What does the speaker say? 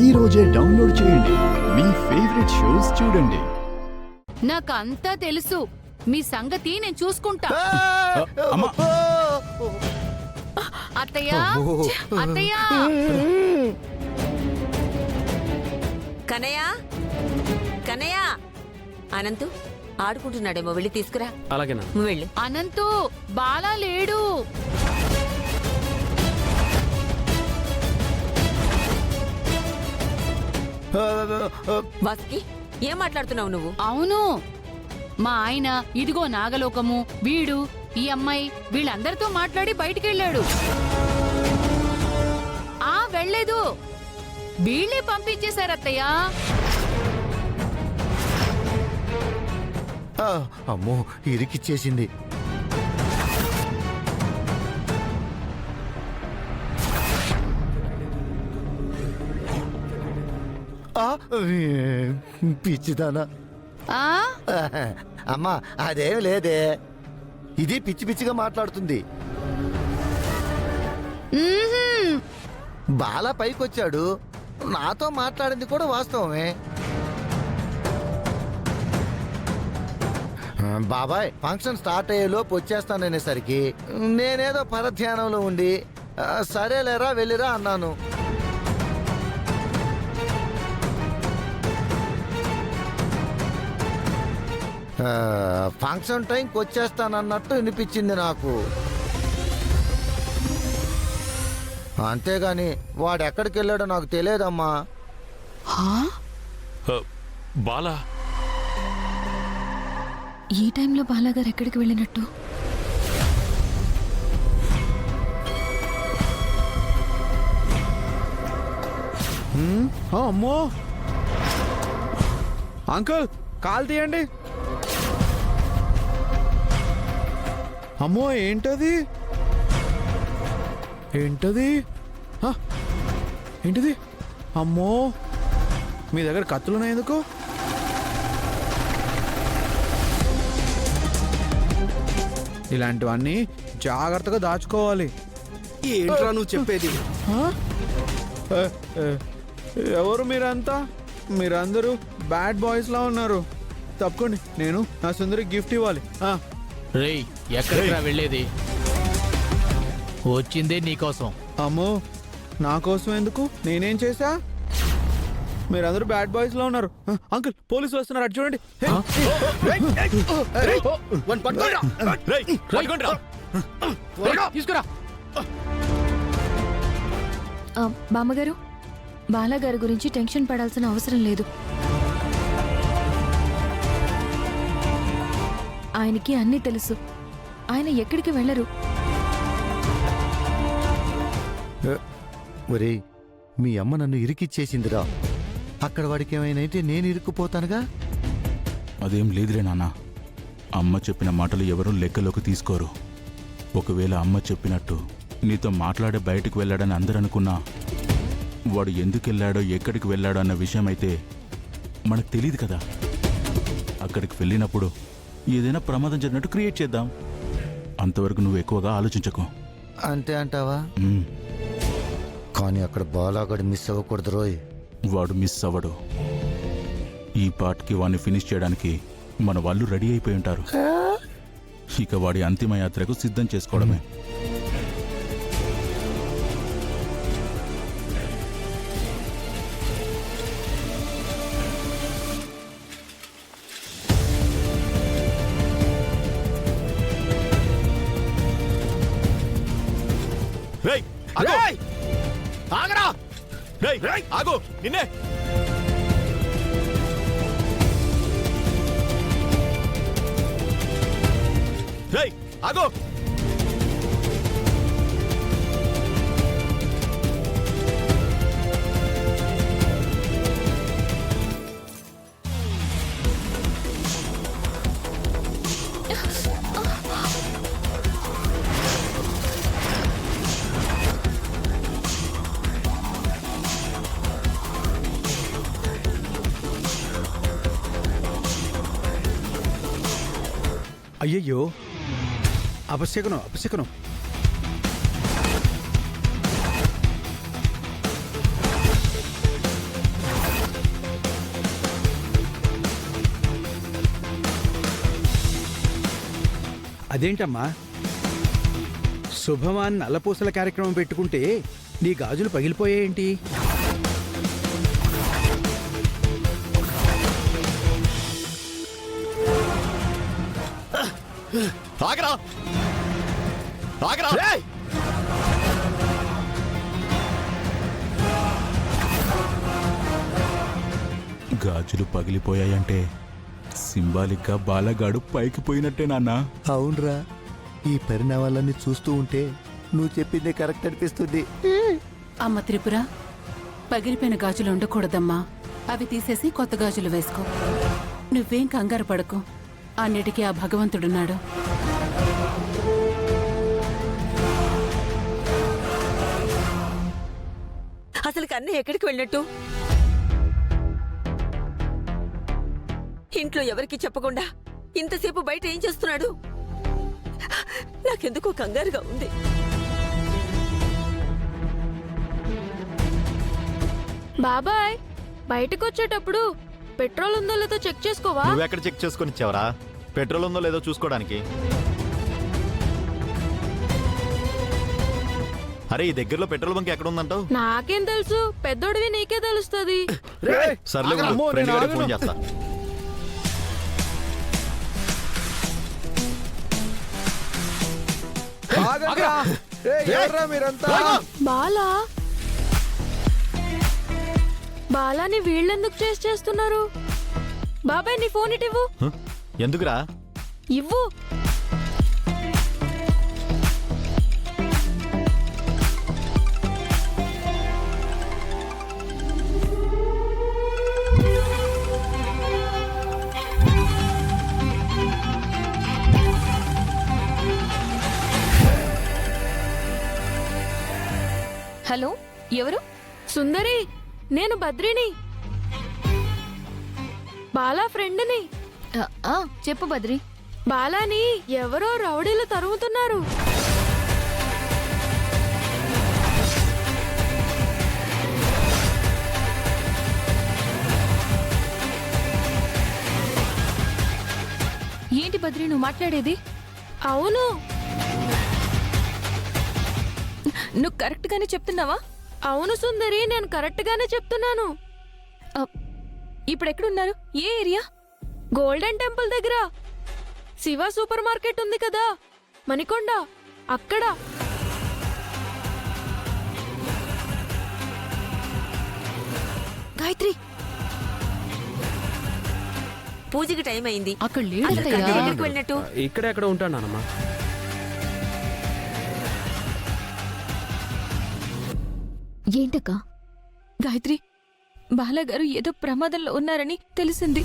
ఈ రోజే డౌన్లోడ్ చేయండి. మీ ఫేవరెట్ షోస్ చూడండి. నాకంతా తెలుసు. మీ సంగతి నేను చూసుకుంటా. అత్తయ్య, అత్తయ్య. కనయ్య, కనయ్య. అనంతు ఆడుకుంటున్నాడేమో, వెళ్ళి తీసుకురా. అలాగేనా? వెళ్ళు. అనంతు, బాలా లేడు. వాసుకి, ఏం మాట్లాడుతున్నావు నువ్వు? అవును, మా ఆయన ఇదిగో నాగలోకము, వీడు, ఈ అమ్మాయి, వీళ్ళందరితో మాట్లాడి బయటికెళ్ళాడు. వెళ్ళలేదు, వీళ్ళే పంపించేశారత్తయ్య. అమ్మో, ఇరికిచ్చేసింది. పిచ్చిదానా? అమ్మా, అదేం లేదే. ఇది పిచ్చి పిచ్చిగా మాట్లాడుతుంది. బాలా పైకొచ్చాడు, నాతో మాట్లాడింది కూడా వాస్తవమే. బాబాయ్ ఫంక్షన్ స్టార్ట్ అయ్యేలోపు వచ్చేస్తాననేసరికి నేనేదో పరధ్యానంలో ఉండి సరేలేరా వెళ్ళిరా అన్నాను. ఫంక్షన్ టైంకి వచ్చేస్తానన్నట్టు వినిపించింది నాకు. అంతేగాని వాడు ఎక్కడికి వెళ్ళాడో నాకు తెలియదమ్మా. బాలా, ఈ టైంలో బాలాగారు ఎక్కడికి వెళ్ళినట్టు? అమ్మో, అంకుల్ కాల్ తీయండి. అమ్మో, ఏంటది? ఏంటది? ఏంటిది? అమ్మో, మీ దగ్గర కత్తులున్నాయి ఎందుకు? ఇలాంటివన్నీ జాగ్రత్తగా దాచుకోవాలి. ఏంట్రా నువ్వు చెప్పేది? ఎవరు మీరంతా? మీరందరూ బ్యాడ్ బాయ్స్ లా ఉన్నారు. తప్పకుండా నేను నా సుందరికి గిఫ్ట్ ఇవ్వాలి. రేయ్, ఎక్కడికి వెళ్ళేది? వచ్చిందే నీకోసం. అమ్మో, నా కోసం ఎందుకు? నేనేం చేశా? మీరందరూ బ్యాడ్ బాయ్స్ లో ఉన్నారు. అంకుల్, పోలీసులు వస్తున్నారు, అటు చూడండి. తీసుకురా. బామ్మగారు, బాలాగారి గురించి టెన్షన్ పడాల్సిన అవసరం లేదు. ఆయనకి అన్నీ తెలుసు. ఆయన ఎక్కడికి వెళ్ళరు. ఒరేయ్, మీ అమ్మ నన్ను ఇరికిచ్చేసిందిరా. అక్కడ వాడికి ఏమైనా అయితే నేను ఇరుక్కుపోతానుగా. అదేం లేదులే నాన్న. అమ్మ చెప్పిన మాటలు ఎవరూ లెక్కలోకి తీసుకోరు. ఒకవేళ అమ్మ చెప్పినట్టు నీతో మాట్లాడే బయటకు వెళ్ళాడని అందరూ అనుకున్నా, వాడు ఎందుకు వెళ్ళాడో ఎక్కడికి వెళ్ళాడో అన్న విషయం అయితే మనకు తెలియదు కదా. అక్కడికి వెళ్ళినప్పుడు ఏదైనా ప్రమాదం జరిగినట్టు క్రియేట్ చేద్దాం. అంతవరకు నువ్వు ఎక్కువగా ఆలోచించకు. అంతే అంటావా? కానీ అక్కడ బాలాగాడు మిస్ అవ్వకూడదు రోయ్. వాడు మిస్ అవ్వడు. ఈ పార్ట్కి వాడిని ఫినిష్ చేయడానికి మన వాళ్ళు రెడీ అయిపోయి ఉంటారు. ఇక వాడి అంతిమ యాత్రకు సిద్ధం చేసుకోవడమే. ఆగరా! ఆగు, నిన్నే! ఆగు! అయ్యయ్యో, అపశకనం అపశకనం. అదేంటమ్మా శుభమాన్ నల్లపూసల కార్యక్రమం పెట్టుకుంటే నీ గాజులు పగిలిపోయాయేంటి? ఆగరా ఆగరా గాజులు పగిలిపోయాయంటే సింబాలిక్గా బాలగాడు పైకి పోయినట్టే నాన్నా. అవునరా, ఈ పరిణామాలన్నీ చూస్తూ ఉంటే నువ్వు చెప్పిందే కరెక్ట్ అనిపిస్తుంది. అమ్మ త్రిపుర, పగిలిపోయిన గాజులు ఉండకూడదమ్మా. అవి తీసేసి కొత్త గాజులు వేసుకో. నువ్వేం కంగారు పడకు, అన్నిటికీ ఆ భగవంతుడున్నాడు. అసలు కన్నయ్య ఎక్కడికి వెళ్ళినట్టు? ఇంట్లో ఎవరికి చెప్పకుండా ఇంతసేపు బయట ఏం చేస్తున్నాడు? నాకెందుకో కంగారుగా ఉంది. బాబాయ్, బయటకు వచ్చేటప్పుడు పెట్రోల్ ఉందో లేదో చెక్ చేసుకోవా? నువ్వెక్కడ చెక్ చేసుకొని ఇచ్చావరా? పెట్రోల్ ఉందో లేదో చూసుకోవడానికి. అరే, ఈ దగ్గరలో పెట్రోల్ బంక్ ఎక్కడ ఉందంటావు? నాకేం తెలుసు, పెద్దోడివి నీకే తెలుస్తుంది. సర్లే, ఉండు, అమ్మో, ఫ్రెండ్ నేను గారికి ఫోన్ ఆగను. చేస్తా. ఆగండ్రా. ఏయ్, ఎవర్రా మీరంతా? బాలా బాలాని వీళ్ళెందుకు చేస్తున్నారు? బాబాయ్, నీ ఫోన్ ఇటు ఇవ్వు. హ? ఎందుకురా? ఇవ్వు. హలో, ఎవరు? సుందరి, నేను బద్రిని, బాలా ఫ్రెండ్ని. చెప్పు బద్రి. బాలాని ఎవరో రౌడీలు తరుముతున్నారు. ఏంటి బద్రి నువ్వు మాట్లాడేది? అవును, నువ్వు కరెక్ట్ గానే చెప్తున్నావా? అవును సుందరి, నేను కరెక్ట్ గానే చెప్తున్నాను. ఇప్పుడు ఎక్కడున్నారు? ఏ ఏరియా? గోల్డెన్ టెంపుల్ దగ్గర శివ సూపర్ మార్కెట్ ఉంది కదా, మణికొండ, అక్కడ. గాయత్రి, పూజకి టైం అయింది. అక్కడ అసలు లేడు కన్నయ్య ఎక్కడికి వెళ్ళినట్టు? ఇక్కడ ఎక్కడ ఉంటానమ్మా. ఏంటక్క? గాయత్రి, బాలాగారు ఏదో ప్రమాదంలో ఉన్నారని తెలిసింది.